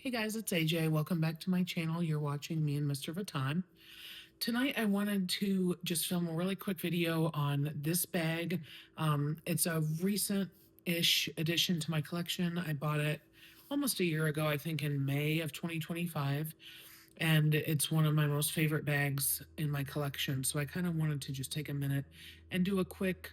Hey guys, it's AJ. Welcome back to my channel. You're watching me and Mr. Vuitton. Tonight I wanted to just film a really quick video on this bag. It's a recent-ish addition to my collection. I bought it almost a year ago, I think in May of 2025. And it's one of my most favorite bags in my collection. So I kind of wanted to just take a minute and do a quick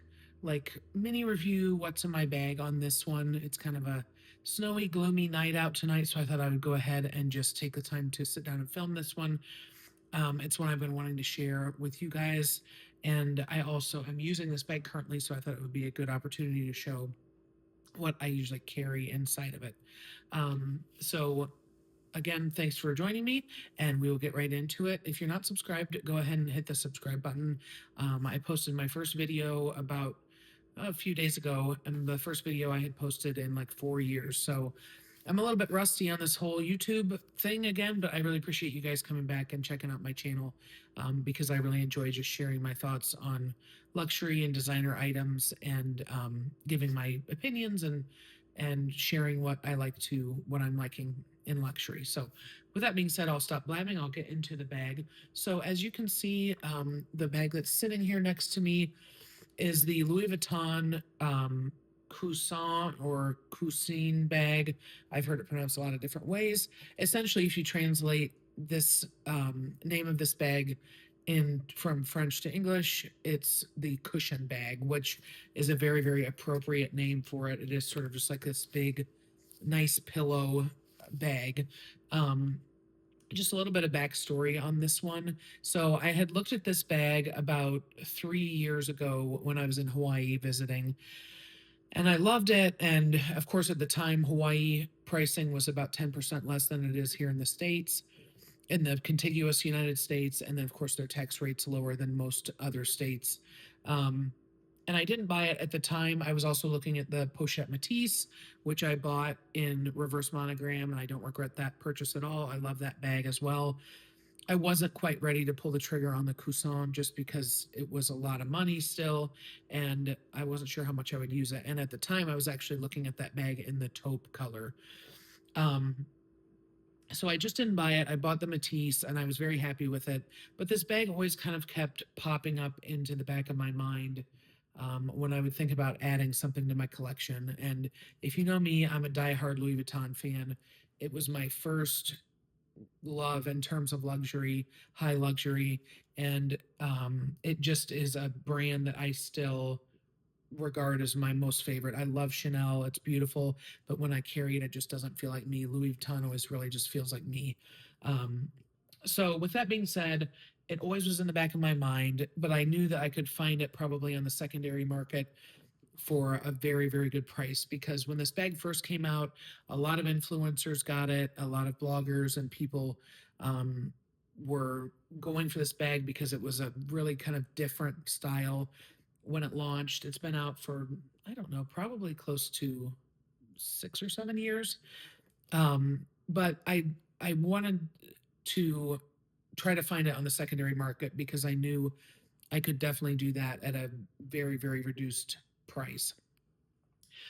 mini review what's in my bag on this one. It's kind of a snowy, gloomy night out tonight, so I thought I would go ahead and just take the time to sit down and film this one. It's one I've been wanting to share with you guys, and I also am using this bag currently, so I thought it would be a good opportunity to show what I usually carry inside of it. So again, thanks for joining me, and we will get right into it. If you're not subscribed, go ahead and hit the subscribe button. I posted my first video about a few days ago, and the first video I had posted in like 4 years. So I'm a little bit rusty on this whole YouTube thing again, but I really appreciate you guys coming back and checking out my channel, because I really enjoy just sharing my thoughts on luxury and designer items, and giving my opinions and sharing what I'm liking in luxury. So with that being said, I'll stop blabbing. I'll get into the bag. So as you can see, the bag that's sitting here next to me is the Louis Vuitton Coussin or Coussin bag. I've heard it pronounced a lot of different ways. Essentially, if you translate this name of this bag in from French to English, it's the cushion bag, which is a very, very appropriate name for it. It is sort of just like this big, nice pillow bag. Um, just a little bit of backstory on this one. So I had looked at this bag about 3 years ago when I was in Hawaii visiting, and I loved it. And of course, at the time, Hawaii pricing was about 10% less than it is here in the States, in the contiguous United States. And then, of course, their tax rate's lower than most other states. And I didn't buy it at the time. I was also looking at the Pochette Matisse, which I bought in reverse monogram, and I don't regret that purchase at all. I love that bag as well. I wasn't quite ready to pull the trigger on the Coussin just because it was a lot of money still, and I wasn't sure how much I would use it. And at the time, I was actually looking at that bag in the taupe color. Um, so I just didn't buy it. I bought the Matisse, and I was very happy with it. But this bag always kind of kept popping up into the back of my mind, when I would think about adding something to my collection. And if you know me, I'm a diehard Louis Vuitton fan. It was my first love in terms of luxury, high luxury, and it just is a brand that I still regard as my most favorite. I love Chanel. It's beautiful, but when I carry it, it just doesn't feel like me. Louis Vuitton always really just feels like me. Um, so with that being said, it always was in the back of my mind, but I knew that I could find it probably on the secondary market for a very, very good price, because when this bag first came out, a lot of influencers got it, a lot of bloggers and people were going for this bag because it was a really kind of different style when it launched. It's been out for, I don't know, probably close to 6 or 7 years. But I wanted to try to find it on the secondary market because I knew I could definitely do that at a very, very reduced price.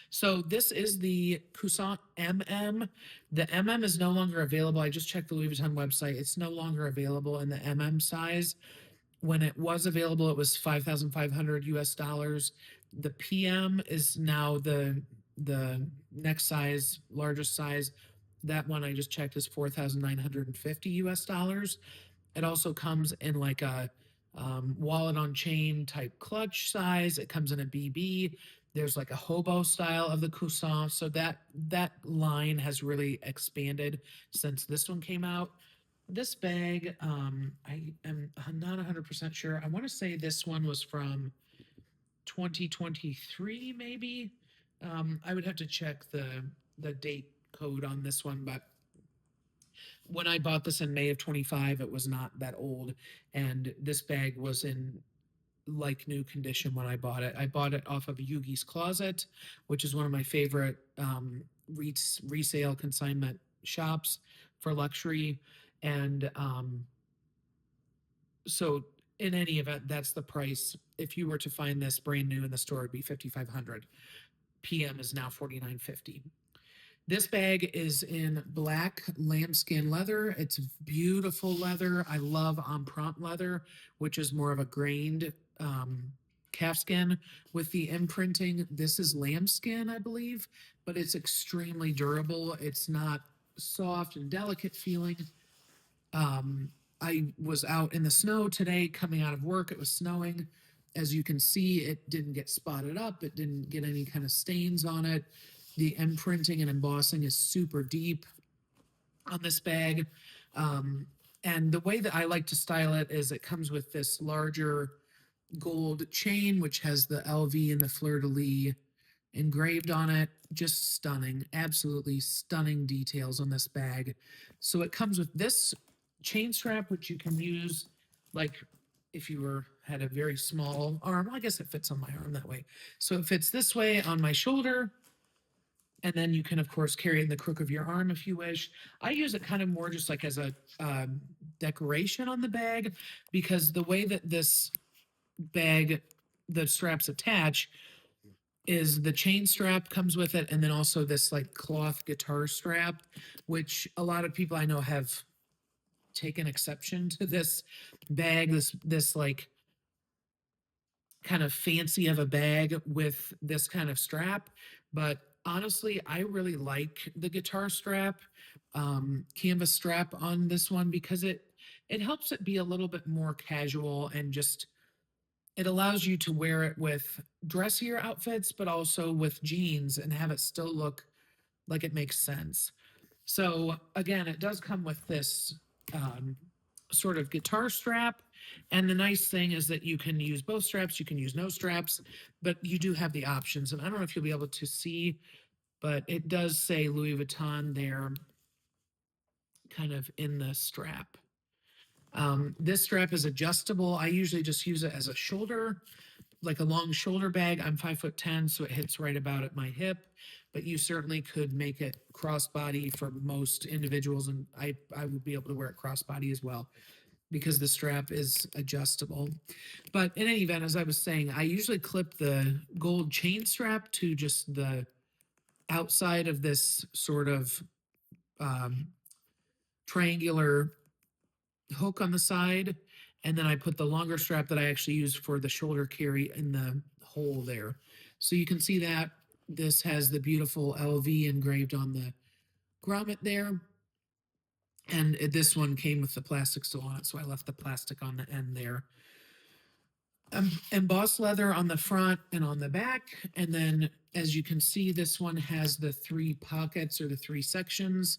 So this is the Coussin MM. The MM is no longer available. I just checked the Louis Vuitton website. It's no longer available in the MM size. When it was available, it was 5,500 US dollars. The PM is now the next size, largest size. That one I just checked is 4,950 US dollars. It also comes in like a wallet on chain type clutch size. It comes in a BB. There's like a hobo style of the Coussin. So that line has really expanded since this one came out. This bag, I'm not 100% sure. I want to say this one was from 2023, maybe. I would have to check the date code on this one, but when I bought this in May of 25, it was not that old, and this bag was in like new condition when I bought it. I bought it off of Yugi's Closet, which is one of my favorite resale consignment shops for luxury. And so in any event, that's the price. If you were to find this brand new in the store, it'd be 5,500. PM is now 4,950. This bag is in black lambskin leather. It's beautiful leather. I love prompt leather, which is more of a grained calfskin with the imprinting. This is lambskin, I believe, but it's extremely durable. It's not soft and delicate feeling. Um, I was out in the snow today coming out of work. It was snowing. As you can see, it didn't get spotted up. It didn't get any kind of stains on it. The imprinting and embossing is super deep on this bag. Um, and the way that I like to style it is it comes with this larger gold chain, which has the LV and the fleur de lis engraved on it. Just stunning, absolutely stunning details on this bag. So it comes with this chain strap, which you can use like if you had a very small arm. Well, I guess it fits on my arm that way. So it fits this way on my shoulder. And then you can, of course, carry it in the crook of your arm if you wish. I use it kind of more just like as a decoration on the bag, because the way that this bag, the straps attach, is the chain strap comes with it, and then also this like cloth guitar strap, which a lot of people I know have taken exception to this bag, this like kind of fancy of a bag with this kind of strap. But honestly, I really like the guitar strap, canvas strap on this one, because it helps it be a little bit more casual, and just it allows you to wear it with dressier outfits, but also with jeans and have it still look like it makes sense. So again, it does come with this um, sort of guitar strap. And the nice thing is that you can use both straps, you can use no straps, but you do have the options. And I don't know if you'll be able to see, but it does say Louis Vuitton there, kind of in the strap. This strap is adjustable. I usually just use it as a shoulder, like a long shoulder bag. I'm 5'10", so it hits right about at my hip, but you certainly could make it crossbody for most individuals. And I would be able to wear it crossbody as well, because the strap is adjustable. But in any event, as I was saying, I usually clip the gold chain strap to just the outside of this sort of um, triangular hook on the side. And then I put the longer strap that I actually use for the shoulder carry in the hole there. So you can see that this has the beautiful LV engraved on the grommet there. And this one came with the plastic still on it, so I left the plastic on the end there. Embossed leather on the front and on the back. And then, as you can see, this one has the 3 pockets, or the 3 sections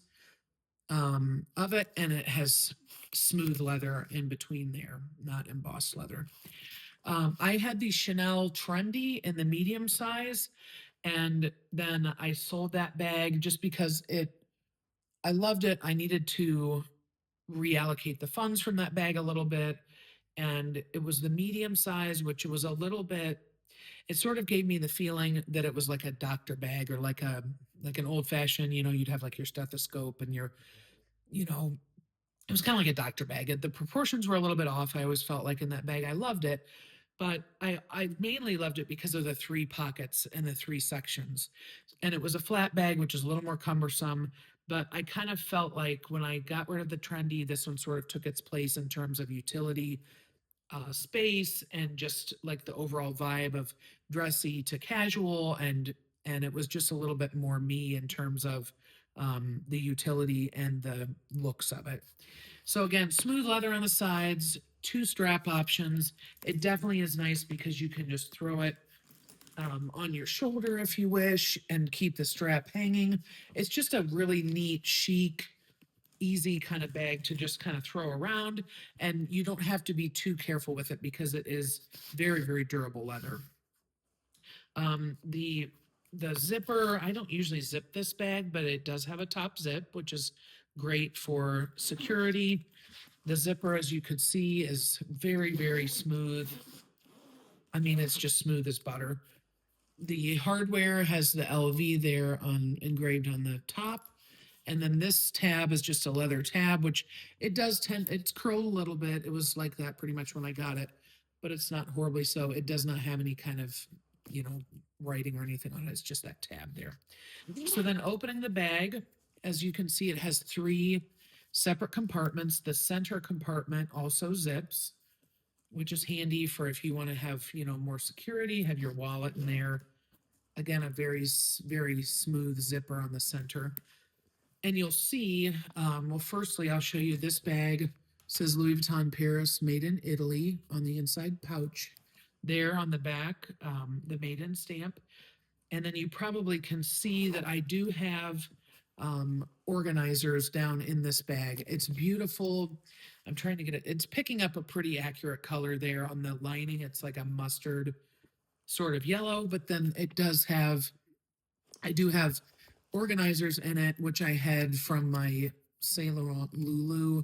of it, and it has smooth leather in between there, not embossed leather. I had the Chanel Trendy in the medium size, and then I sold that bag just because I loved it. I needed to reallocate the funds from that bag a little bit, and it was the medium size, which was a little bit, it sort of gave me the feeling that it was like a doctor bag, or like an old fashioned, you'd have like your stethoscope and your, you know, it was kind of like a doctor bag. The proportions were a little bit off. I always felt like in that bag. I loved it, but I mainly loved it because of the 3 pockets and the 3 sections. And it was a flat bag, which is a little more cumbersome. But I kind of felt like when I got rid of the trendy, this one sort of took its place in terms of utility, space, and just like the overall vibe of dressy to casual, and it was just a little bit more me in terms of the utility and the looks of it. So again, smooth leather on the sides, 2 strap options. It definitely is nice because you can just throw it on your shoulder if you wish, and keep the strap hanging. It's just a really neat, chic, easy kind of bag to just kind of throw around, and you don't have to be too careful with it because it is very, very durable leather. The zipper, I don't usually zip this bag, but it does have a top zip, which is great for security. The zipper, as you could see, is very, very smooth. I mean, it's just smooth as butter. The hardware has the LV there engraved on the top. And then this tab is just a leather tab, which it's curled a little bit. It was like that pretty much when I got it, but it's not horribly so. It does not have any kind of, you know, writing or anything on it. It's just that tab there. So then opening the bag, as you can see, it has 3 separate compartments. The center compartment also zips, which is handy for if you want to have, more security, have your wallet in there. Again, a very smooth zipper on the center. And you'll see, well, firstly, I'll show you this bag says Louis Vuitton Paris, made in Italy on the inside pouch. There on the back, the made in stamp. And then you probably can see that I do have organizers down in this bag. It's beautiful. I'm trying to get it. It's picking up a pretty accurate color there on the lining. It's like a mustard sort of yellow, but then I do have organizers in it, which I had from my Saint Laurent Lulu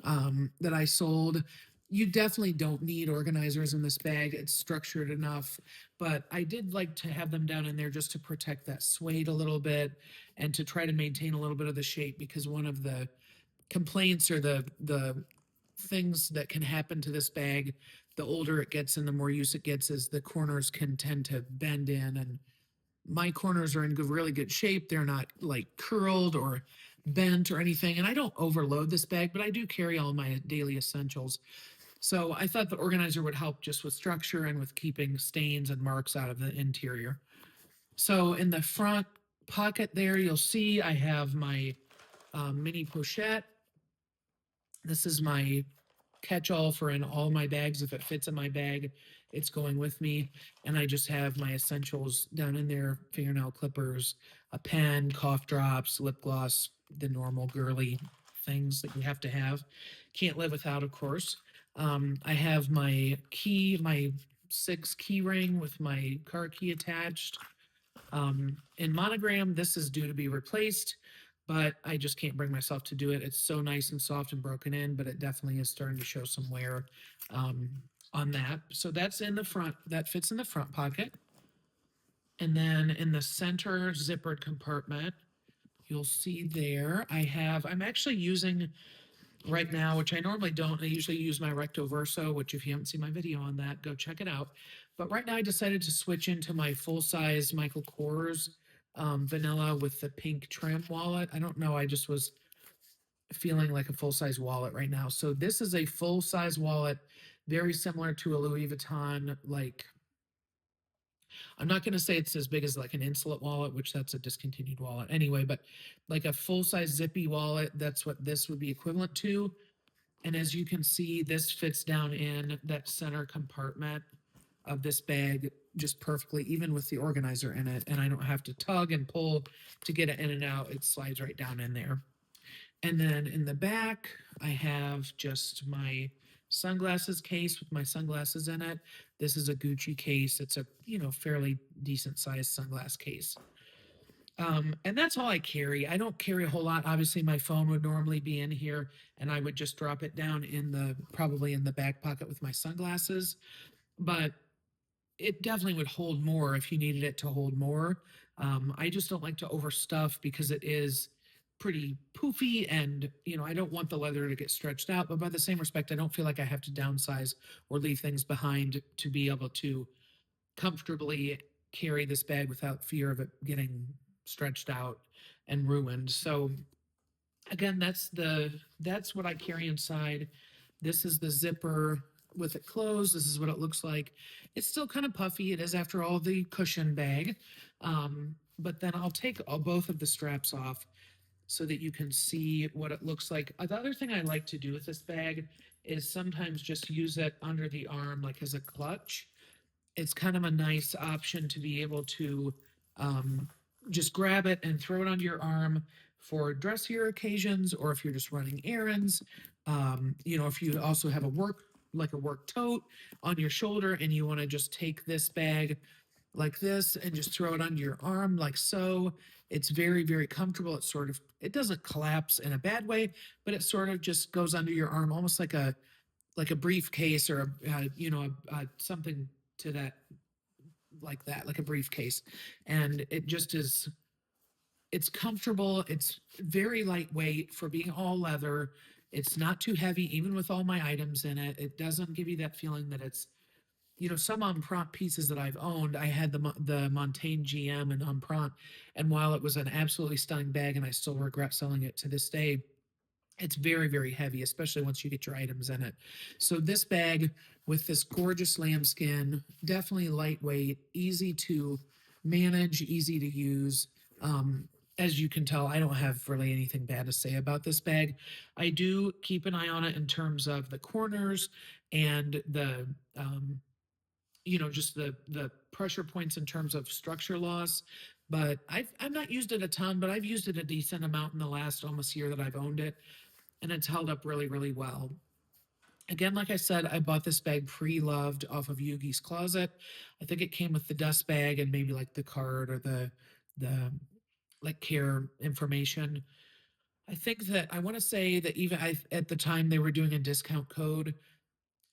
that I sold. You definitely don't need organizers in this bag. It's structured enough, but I did like to have them down in there just to protect that suede a little bit and to try to maintain a little bit of the shape, because one of the complaints or the things that can happen to this bag, the older it gets and the more use it gets, is the corners can tend to bend in, and my corners are in really good shape. They're not like curled or bent or anything. And I don't overload this bag, but I do carry all my daily essentials. So I thought the organizer would help just with structure and with keeping stains and marks out of the interior. So in the front pocket there, you'll see I have my mini pochette. This is my catch-all for in all my bags. If it fits in my bag, it's going with me. And I just have my essentials down in there: fingernail clippers, a pen, cough drops, lip gloss, the normal girly things that you have to have. Can't live without, of course. I have my key, my 6 key ring with my car key attached. In monogram, this is due to be replaced, but I just can't bring myself to do it. It's so nice and soft and broken in, but it definitely is starting to show some wear on that. So that's in the front, that fits in the front pocket. And then in the center zippered compartment, you'll see there, I'm actually using right now, which I normally don't. I usually use my Recto Verso, which if you haven't seen my video on that, go check it out. But right now I decided to switch into my full-size Michael Kors vanilla with the pink trim wallet. I don't know, I just was feeling like a full-size wallet right now. So this is a full-size wallet, very similar to a Louis Vuitton, like, I'm not going to say it's as big as like an Insolent wallet, which that's a discontinued wallet anyway, but like a full-size zippy wallet, that's what this would be equivalent to. And as you can see, this fits down in that center compartment of this bag just perfectly, even with the organizer in it. And I don't have to tug and pull to get it in and out. It slides right down in there. And then in the back, I have just my sunglasses case with my sunglasses in it. This is a Gucci case. It's a, fairly decent sized sunglass case. And that's all I carry. I don't carry a whole lot. Obviously, my phone would normally be in here, and I would just drop it down probably in the back pocket with my sunglasses. But it definitely would hold more if you needed it to hold more. I just don't like to overstuff because it is pretty poofy, and I don't want the leather to get stretched out. But by the same respect, I don't feel like I have to downsize or leave things behind to be able to comfortably carry this bag without fear of it getting stretched out and ruined. So again, that's what I carry inside. This is the zipper with it closed. This is what it looks like. It's still kind of puffy. It is, after all, the cushion bag. But then I'll take both of the straps off so that you can see what it looks like. The other thing I like to do with this bag is sometimes just use it under the arm, like as a clutch. It's kind of a nice option to be able to just grab it and throw it on your arm for dressier occasions, or if you're just running errands. If you also have a work tote on your shoulder and you want to just take this bag like this and just throw it on your arm like so. It's very, very comfortable. It doesn't collapse in a bad way, but it sort of just goes under your arm, almost like a briefcase, or something to that, like a briefcase. And it just is, it's comfortable. It's very lightweight for being all leather. It's not too heavy, even with all my items in it. It doesn't give you that feeling that it's some Empreinte pieces that I've owned, I had the Montaigne GM and Empreinte, and while it was an absolutely stunning bag, and I still regret selling it to this day, it's very, very heavy, especially once you get your items in it. So this bag with this gorgeous lambskin, definitely lightweight, easy to manage, easy to use. As you can tell, I don't have really anything bad to say about this bag. I do keep an eye on it in terms of the corners and just the pressure points in terms of structure loss. But I've not used it a ton, but I've used it a decent amount in the last almost year that I've owned it, and it's held up really, really well. Again, like I said, I bought this bag pre-loved off of Yugi's Closet. I think it came with the dust bag and maybe like the card or the like care information. I think that I want to say that even at the time they were doing a discount code,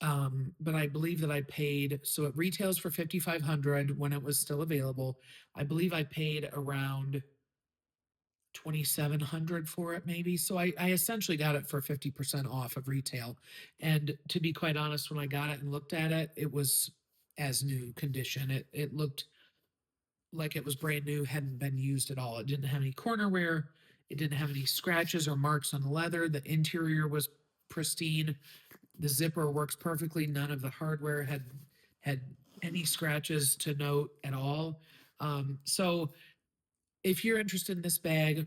but I believe that I paid, so it retails for 5,500 when it was still available. I believe I paid around 2,700 for it, maybe. So I essentially got it for 50% off of retail. And to be quite honest, when I got it and looked at it, it was as new condition. It looked like it was brand new, hadn't been used at all. It didn't have any corner wear, it didn't have any scratches or marks on the leather. The interior was pristine. The zipper works perfectly. None of the hardware had any scratches to note at all. So if you're interested in this bag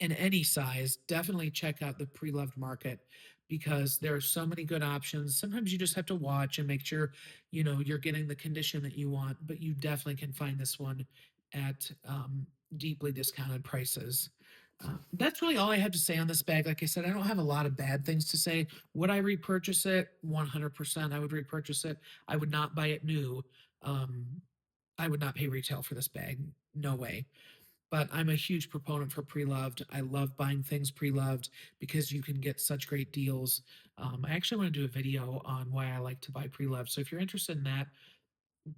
in any size, definitely check out the pre-loved market because there are so many good options. Sometimes you just have to watch and make sure you're getting the condition that you want, but you definitely can find this one at deeply discounted prices. That's really all I have to say on this bag. Like I said, I don't have a lot of bad things to say. Would I repurchase it? 100%. I would repurchase it. I would not buy it new. Um, I would not pay retail for this bag. No way. But I'm a huge proponent for pre-loved. I love buying things pre-loved because you can get such great deals. I actually want to do a video on why I like to buy pre-loved. So if you're interested in that,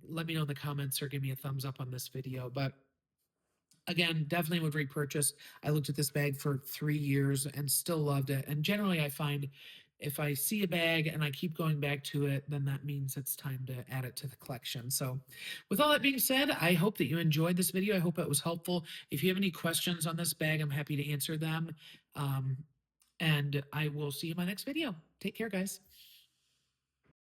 let me know in the comments or give me a thumbs up on this video. But again, definitely would repurchase. I looked at this bag for 3 years and still loved it. And generally, I find if I see a bag and I keep going back to it, then that means it's time to add it to the collection. So, with all that being said, I hope that you enjoyed this video. I hope it was helpful. If you have any questions on this bag, I'm happy to answer them. And I will see you in my next video. Take care, guys.